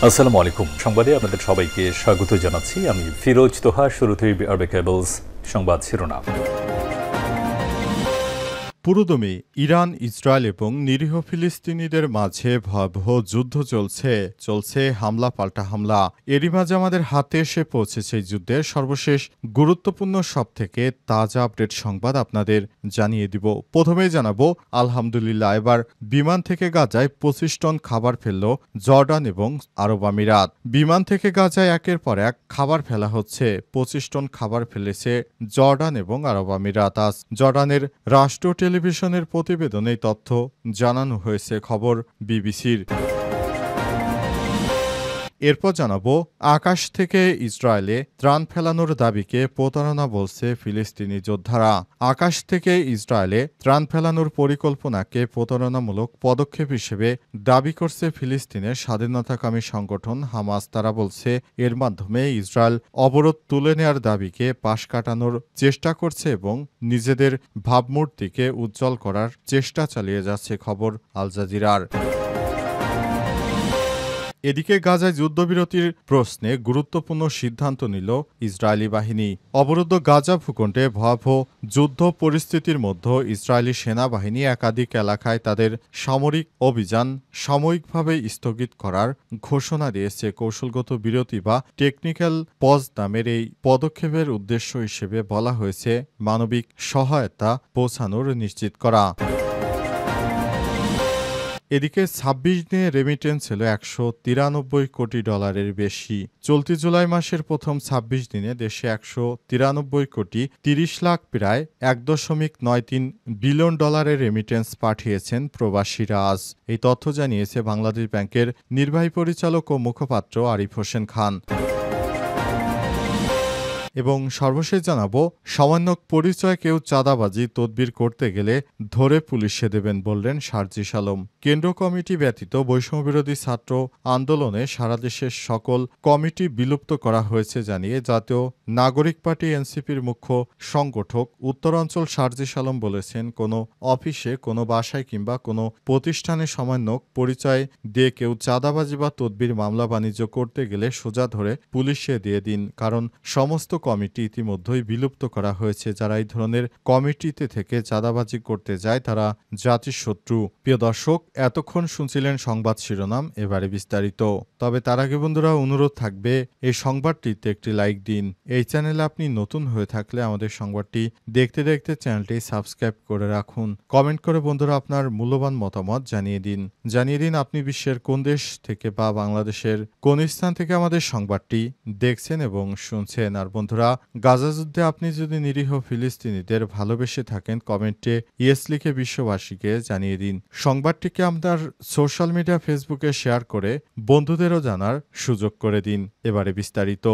আসসালামু আলাইকুম। সংবাদে আপনাদের সবাইকে স্বাগত জানাচ্ছি। আমি ফিরোজ তোহা। শুরুতেই আরবে কেবলস সংবাদ শিরোনাম। পুরোদমে ইরান, ইসরায়েল এবং নিরীহ ফিলিস্তিনিদের মাঝে ভয়াবহ যুদ্ধ চলছে হামলা পাল্টা হামলা। এরই মাঝে আমাদের হাতে এসে পৌঁছেছে এই যুদ্ধের সর্বশেষ গুরুত্বপূর্ণ সবথেকে তাজা আপডেট সংবাদ আপনাদের জানিয়ে দিব। প্রথমেই জানাবো আলহামদুলিল্লাহ, এবার বিমান থেকে গাজায় 25 টন খাবার ফেলল জর্ডান এবং আরব আমিরাত। বিমান থেকে গাজায় একের পর এক খাবার ফেলা হচ্ছে। 25 টন খাবার ফেলেছে জর্ডান এবং আরব আমিরাত। আজ জর্ডানের রাষ্ট্রীয় টেলিভিশনের প্রতিবেদনে এই তথ্য জানানো হয়েছে, খবর বিবিসির। এরপর জানাবো আকাশ থেকে ইসরায়েলে ত্রাণ ফেলানোর দাবিকে প্রতারণা বলছে ফিলিস্তিনি যোদ্ধারা। আকাশ থেকে ইসরায়েলে ত্রাণ ফেলানোর পরিকল্পনাকে প্রতারণামূলক পদক্ষেপ হিসেবে দাবি করছে ফিলিস্তিনের স্বাধীনতাকামী সংগঠন হামাস। তারা বলছে এর মাধ্যমে ইসরায়েল অবরোধ তুলে নেয়ার দাবিকে পাশ কাটানোর চেষ্টা করছে এবং নিজেদের ভাবমূর্তিকে উজ্জ্বল করার চেষ্টা চালিয়ে যাচ্ছে, খবর আল জাজিরার। এদিকে গাজায় যুদ্ধবিরতির প্রশ্নে গুরুত্বপূর্ণ সিদ্ধান্ত নিল ইসরায়েলি বাহিনী। অবরুদ্ধ গাজা ভূখণ্ডে ভয়াবহ যুদ্ধ পরিস্থিতির মধ্যে ইসরায়েলি সেনাবাহিনী একাধিক এলাকায় তাদের সামরিক অভিযান সাময়িকভাবে স্থগিত করার ঘোষণা দিয়েছে। কৌশলগত বিরতি বা টেকনিক্যাল পজ নামের এই পদক্ষেপের উদ্দেশ্য হিসেবে বলা হয়েছে মানবিক সহায়তা পৌঁছানোর নিশ্চিত করা। এদিকে ২৬ দিনে রেমিটেন্স ছিল $১৯৩ কোটি বেশি। চলতি জুলাই মাসের প্রথম ২৬ দিনে দেশে ১৯৩ কোটি ৩০ লাখ প্রায় $১.৯৩ বিলিয়ন রেমিটেন্স পাঠিয়েছেন প্রবাসীরা। আজ এই তথ্য জানিয়েছে বাংলাদেশ ব্যাংকের নির্বাহী পরিচালক ও মুখপাত্র আরিফ হোসেন খান। এবং সর্বশেষ জানাবো সামান্য পরিচয় কেউ চাঁদাবাজি তদবির করতে গেলে ধরে পুলিশে দেবেন বললেন সার্জিস আলম। কেন্দ্র কমিটি ব্যতীত বৈষম্যবিরোধী ছাত্র আন্দোলনে সারা দেশের সকল কমিটি বিলুপ্ত করা হয়েছে জানিয়ে জাতীয় নাগরিক পার্টি এনসিপির মুখ্য সংগঠক উত্তরাঞ্চল সার্জিস আলম বলেছেন, কোনো অফিসে, কোনো বাসায় কিংবা কোনো প্রতিষ্ঠানে সামান্য পরিচয় দিয়ে কেউ চাঁদাবাজি বা তদবির মামলা বাণিজ্য করতে গেলে সোজা ধরে পুলিশে দিয়ে দিন, কারণ সমস্ত কমিটি ইতিমধ্যেই বিলুপ্ত করা হয়েছে। যারা এই ধরনের কমিটিতে থেকে চাঁদাবাজি করতে যায় তারা জাতির শত্রু। প্রিয় দর্শক, এতক্ষণ শুনছিলেন সংবাদ শিরোনাম, এবারে বিস্তারিত। তবে তার আগে বন্ধুরা অনুরোধ থাকবে এই সংবাদটিতে একটি লাইক দিন। এই চ্যানেলে আপনি নতুন হয়ে থাকলে আমাদের সংবাদটি দেখতে দেখতে চ্যানেলটি সাবস্ক্রাইব করে রাখুন। কমেন্ট করে বন্ধুরা আপনার মূল্যবান মতামত জানিয়ে দিন আপনি বিশ্বের কোন দেশ থেকে বা বাংলাদেশের কোন স্থান থেকে আমাদের সংবাদটি দেখছেন এবং শুনছেন। আর বন্ধুরা, গাজা যুদ্ধে আপনি যদি নিরীহ ফিলিস্তিনিদের ভালোবেসে থাকেন কমেন্টে ইয়েস লিখে বিশ্ববাসীকে জানিয়ে দিন। সংবাদটিকে আপনার সোশ্যাল মিডিয়া ফেসবুকে শেয়ার করে বন্ধুদেরও জানার সুযোগ করে দিন। এবারে বিস্তারিত।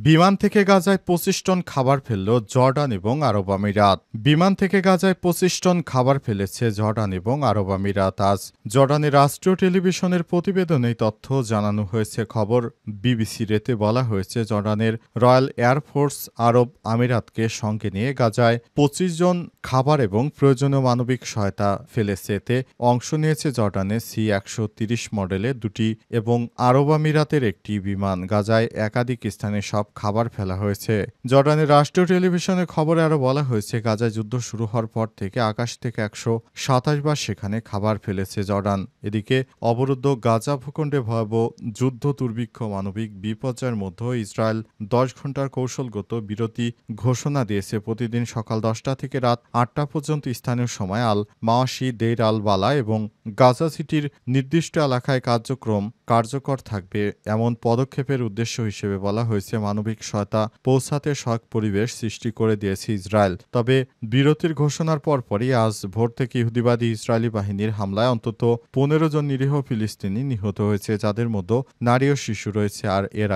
বিমান থেকে গাজায় 25 টন খাবার ফেলল জর্ডান এবং আরব আমিরাত। বিমান থেকে গাজায় 25 টন খাবার ফেলেছে জর্ডান এবং আরব আমিরাত। আজ জর্ডানের রাষ্ট্রীয় টেলিভিশনের প্রতিবেদনে তথ্য জানানো হয়েছে, খবর বিবিসির। এতে বলা হয়েছে জর্ডানের রয়্যাল এয়ারফোর্স আরব আমিরাতকে সঙ্গে নিয়ে গাজায় 25 জন খাবার এবং প্রয়োজনীয় মানবিক সহায়তা ফেলেছে। এতে অংশ নিয়েছে জর্ডানের C-130 মডেলের দুটি এবং আরব আমিরাতের একটি বিমান। গাজায় একাধিক স্থানে সব খাবার ফেলা হয়েছে। জর্ডানের রাষ্ট্রীয় টেলিভিশনের খবরে আরও বলা হয়েছে, গাজায় যুদ্ধ শুরু হওয়ার পর থেকে আকাশ থেকে 127 বার সেখানে খাবার ফেলেছে জর্ডান। এদিকে অবরুদ্ধ গাজা ভূখণ্ডে ভয়াবহ যুদ্ধ, দুর্ভিক্ষ, মানবিক বিপর্যয়ের মধ্যে ইসরায়েল 10 ঘন্টার কৌশলগত বিরতি ঘোষণা দিয়েছে। প্রতিদিন সকাল 10টা থেকে রাত 8টা পর্যন্ত স্থানীয় সময় আল মাওয়াশি, দেইর আল বালা এবং গাজা সিটির নির্দিষ্ট এলাকায় কার্যক্রম কার্যকর থাকবে। এমন পদক্ষেপের উদ্দেশ্য হিসেবে বলা হয়েছে মানবিক সহায়তা পৌঁছাতে সহায়ক পরিবেশ সৃষ্টি করে দিয়েছে ইসরায়েল। তবে বিরতির ঘোষণার পরপরই আজ ভোর থেকে ইহুদিবাদী ইসরায়েলি বাহিনীর হামলায় অন্তত 15 জন নিরীহ ফিলিস্তিনি নিহত হয়েছে, যাদের মধ্যে নারী ও শিশু রয়েছে। আর এর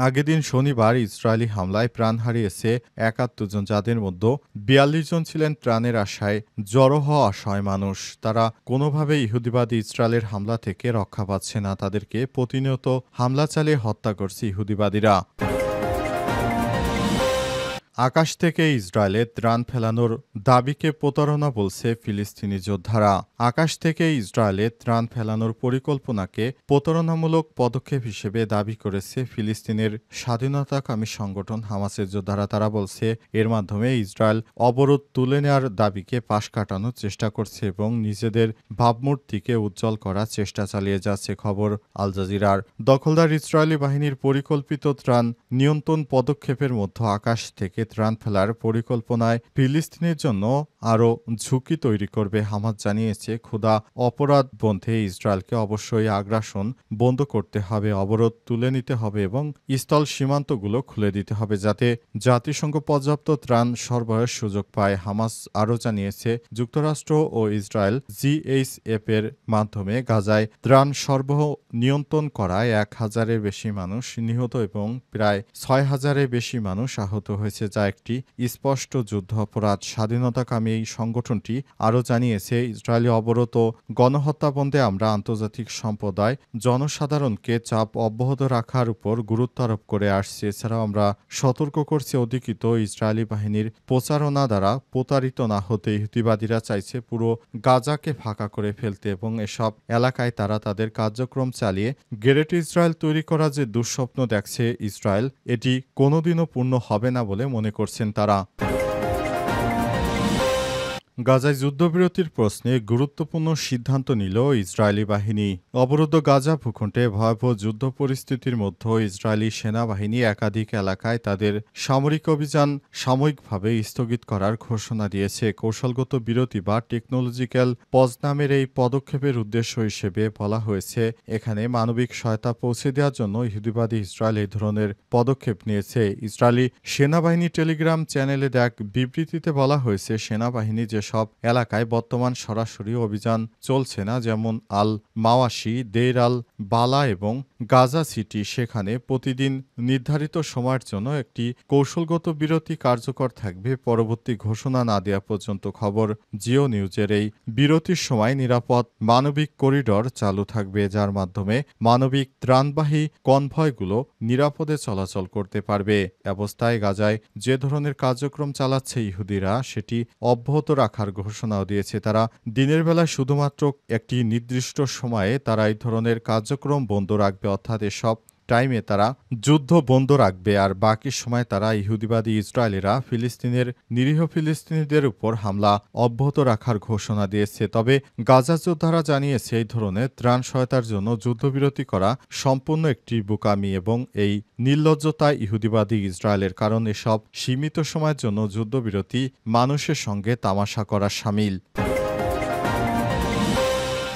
আগের দিন শনিবার ইসরায়েলি হামলায় প্রাণ হারিয়েছে 71 জন, যাদের মধ্যে 42 জন ছিলেন ত্রাণের আশায় জড়ো হওয়া অসহায় মানুষ। তারা কোনোভাবে ইহুদিবাদী ইসরায়েলের হামলা থেকে রক্ষা পাচ্ছে না। তাদেরকে প্রতিনিয়ত হামলা চালিয়ে হত্যা করছে ইহুদিবাদীরা। আকাশ থেকে ইসরায়েলে ত্রাণ ফেলানোর দাবিকে প্রতারণা বলছে ফিলিস্তিনি যোদ্ধারা। আকাশ থেকে ইসরায়েলে ত্রাণ ফেলানোর পরিকল্পনাকে প্রতারণামূলক পদক্ষেপ হিসেবে দাবি করেছে ফিলিস্তিনের স্বাধীনতাকামী সংগঠন হামাসের যোদ্ধারা। তারা বলছে এর মাধ্যমে ইসরায়েল অবরোধ তুলে নেওয়ার দাবিকে পাশ কাটানোর চেষ্টা করছে এবং নিজেদের ভাবমূর্তিকে উজ্জ্বল করার চেষ্টা চালিয়ে যাচ্ছে। খবর আল জাজিরার। দখলদার ইসরায়েলি বাহিনীর পরিকল্পিত ত্রাণ নিয়ন্ত্রণ পদক্ষেপের মধ্যে আকাশ থেকে ত্রাণ ফেলার পরিকল্পনায় ফিলিস্তিনের জন্য আরও ঝুঁকি তৈরি করবে। হামাস জানিয়েছে ক্ষুধা অপরাধ বন্ধে ইসরায়েলকে অবশ্যই আগ্রাসন বন্ধ করতে হবে, অবরোধ তুলে নিতে হবে এবং স্থল সীমান্তগুলো খুলে দিতে হবে যাতে জাতিসংঘ পর্যাপ্ত ত্রাণ সরবরাহের সুযোগ পায়। হামাস আরও জানিয়েছে যুক্তরাষ্ট্র ও ইসরায়েল জিএইচএফ এর মাধ্যমে গাজায় ত্রাণ সরবরাহ নিয়ন্ত্রণ করায় ১,০০০-এর বেশি মানুষ নিহত এবং প্রায় ৬,০০০-এর বেশি মানুষ আহত হয়েছে, যা একটি স্পষ্ট যুদ্ধ অপরাধ। স্বাধীনতাকামী এই সংগঠনটি আরও জানিয়েছে ইসরায়েলি অবরোধ ও গণহত্যা বন্ধে আমরা আন্তর্জাতিক সম্প্রদায় জনসাধারণকে চাপ অব্যাহত রাখার উপর গুরুত্ব আরোপ করে আসছে। এছাড়াও আমরা সতর্ক করছি অধিকৃত ইসরায়েলি বাহিনীর প্রচারণা দ্বারা প্রতারিত না হতে। ইহুদিবাদীরা চাইছে পুরো গাজাকে ফাঁকা করে ফেলতে এবং এসব এলাকায় তারা তাদের কার্যক্রম চালিয়ে গ্রেট ইসরায়েল তৈরি করা যে দুঃস্বপ্ন দেখছে ইসরায়েল, এটি কোনোদিনও পূর্ণ হবে না বলে মনে করছেন তারা। গাজায় যুদ্ধবিরতির প্রশ্নে গুরুত্বপূর্ণ সিদ্ধান্ত নিল ইসরায়েলি বাহিনী। অবরুদ্ধ গাজা ভূখণ্ডে ভয়াবহ যুদ্ধ পরিস্থিতির মধ্যে ইসরায়েলি সেনাবাহিনী একাধিক এলাকায় তাদের সামরিক অভিযান সাময়িকভাবে স্থগিত করার ঘোষণা দিয়েছে। কৌশলগত বিরতি বা টেকনোলজিক্যাল পজ নামের এই পদক্ষেপের উদ্দেশ্য হিসেবে বলা হয়েছে এখানে মানবিক সহায়তা পৌঁছে দেওয়ার জন্য ইহুদিবাদী ইসরায়েল এই ধরনের পদক্ষেপ নিয়েছে। ইসরায়েলি সেনাবাহিনী টেলিগ্রাম চ্যানেলে এক বিবৃতিতে বলা হয়েছে সেনাবাহিনী যে সব এলাকায় বর্তমান সরাসরি অভিযান চলছে না, যেমন আল মাওয়াশি, দেইর আল বালা এবং গাজা সিটি, সেখানে প্রতিদিন নির্ধারিত সময়ের জন্য একটি কৌশলগত বিরতি কার্যকর থাকবে পরবর্তী ঘোষণা না দেওয়া পর্যন্ত। খবর জিও নিউজের। এই বিরতির সময় নিরাপদ মানবিক করিডর চালু থাকবে যার মাধ্যমে মানবিক ত্রাণবাহী কনভয়গুলো নিরাপদে চলাচল করতে পারবে। অবস্থায় গাজায় যে ধরনের কার্যক্রম চালাচ্ছে ইহুদিরা সেটি অব্যাহত রাখার ঘোষণাও দিয়েছে। তারা দিনের বেলায় শুধুমাত্র একটি নির্দিষ্ট সময়ে তারা এই ধরনের কার্যক্রম বন্ধ রাখবে, অর্থাৎ এসব টাইমে তারা যুদ্ধ বন্ধ রাখবে আর বাকি সময় তারা ইহুদিবাদী ইসরায়েলিরা ফিলিস্তিনের নিরীহ ফিলিস্তিনিদের উপর হামলা অব্যাহত রাখার ঘোষণা দিয়েছে। তবে গাজা যোদ্ধারা জানিয়েছে এই ধরনের ত্রাণ সহায়তার জন্য যুদ্ধবিরতি করা সম্পূর্ণ একটি বোকামি এবং এই নির্লজ্জতা ইহুদিবাদী ইসরায়েলের, কারণ এসব সীমিত সময়ের জন্য যুদ্ধবিরতি মানুষের সঙ্গে তামাশা করা শামিল।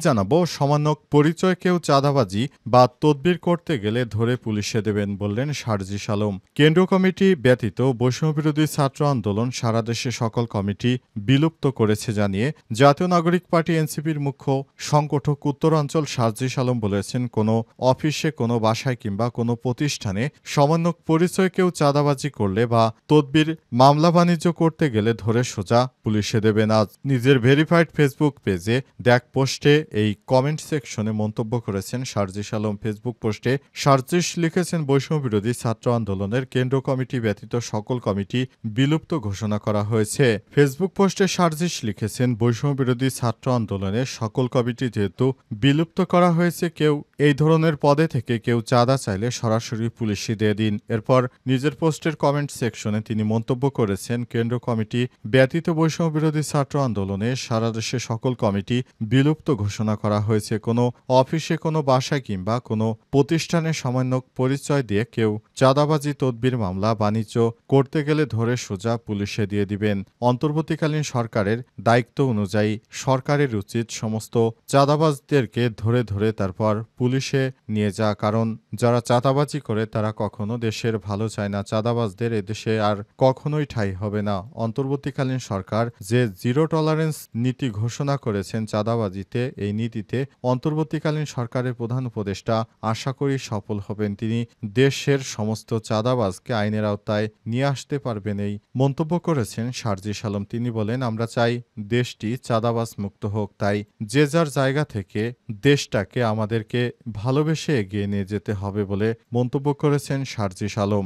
জানাবো সামান্য পরিচয় কেউ চাঁদাবাজি বা তদবির করতে গেলে ধরে পুলিশে দেবেন বললেন সার্জিস আলম। কেন্দ্রীয় কমিটি ব্যতীত বৈষম্যবিরোধী ছাত্র আন্দোলন সারা দেশে সকল কমিটি বিলুপ্ত করেছে জানিয়ে জাতীয় নাগরিক পার্টি এনসিপির মুখ্য সংগঠক উত্তরাঞ্চল সার্জিস আলম বলেছেন, কোনো অফিসে, কোনো বাসায় কিংবা কোনো প্রতিষ্ঠানে সামান্য পরিচয় কেউ চাঁদাবাজি করলে বা তদবির মামলা বাণিজ্য করতে গেলে ধরে সোজা পুলিশে দেবেন। আজ নিজের ভেরিফাইড ফেসবুক পেজে দেখ পোস্টে এই কমেন্ট সেকশনে মন্তব্য করেছেন সার্জিস আলম। ফেসবুক পোস্টে সার্জিস লিখেছেন, বৈষম্যবিরোধী ছাত্র আন্দোলনের কেন্দ্র কমিটি ব্যতীত সকল কমিটি বিলুপ্ত ঘোষণা করা হয়েছে। ফেসবুক পোস্টে সার্জিস লিখেছেন, বৈষম্যবিরোধী ছাত্র আন্দোলনের সকল কমিটি যেহেতু বিলুপ্ত করা হয়েছে, কেউ এই ধরনের পদে থেকে কেউ চাঁদা চাইলে সরাসরি পুলিশে দিয়ে দিন। এরপর নিজের পোস্টের কমেন্ট সেকশনে তিনি মন্তব্য করেছেন, কেন্দ্র কমিটি ব্যতীত বৈষম্যবিরোধী ছাত্র আন্দোলনে সারা দেশে সকল কমিটি বিলুপ্ত ঘোষণা করা হয়েছে। কোনো অফিসে, কোনো বাসায় কিংবা কোনো প্রতিষ্ঠানে সামান্য পরিচয় দিয়ে কেউ চাঁদাবাজি তদবির মামলা বাণিজ্য করতে গেলে ধরে সোজা পুলিশে দিয়ে দিবেন। অন্তর্বর্তীকালীন সরকারের দায়িত্ব অনুযায়ী সরকারের উচিত সমস্ত চাঁদাবাজদেরকে ধরে ধরে তারপর পুলিশে নিয়ে যাওয়া, কারণ যারা চাঁদাবাজি করে তারা কখনো দেশের ভালো চায় না। চাঁদাবাজদের এদেশে আর কখনোই ঠাঁই হবে না। অন্তর্বর্তীকালীন সরকার যে জিরো টলারেন্স নীতি ঘোষণা করেছেন চাঁদাবাজিতে, এই নীতিতে অন্তর্বর্তীকালীন সরকারের প্রধান উপদেষ্টা আশা করি সফল হবেন। তিনি দেশের সমস্ত চাঁদাবাজকে আইনের আওতায় নিয়ে আসতে পারবেন এই মন্তব্য করেছেন সার্জিস আলম। তিনি বলেন, আমরা চাই দেশটি চাঁদাবাজ মুক্ত হোক, তাই যে যার জায়গা থেকে দেশটাকে আমাদেরকে ভালোবেসে এগিয়ে নিয়ে যেতে হবে বলে মন্তব্য করেছেন সার্জিস আলম।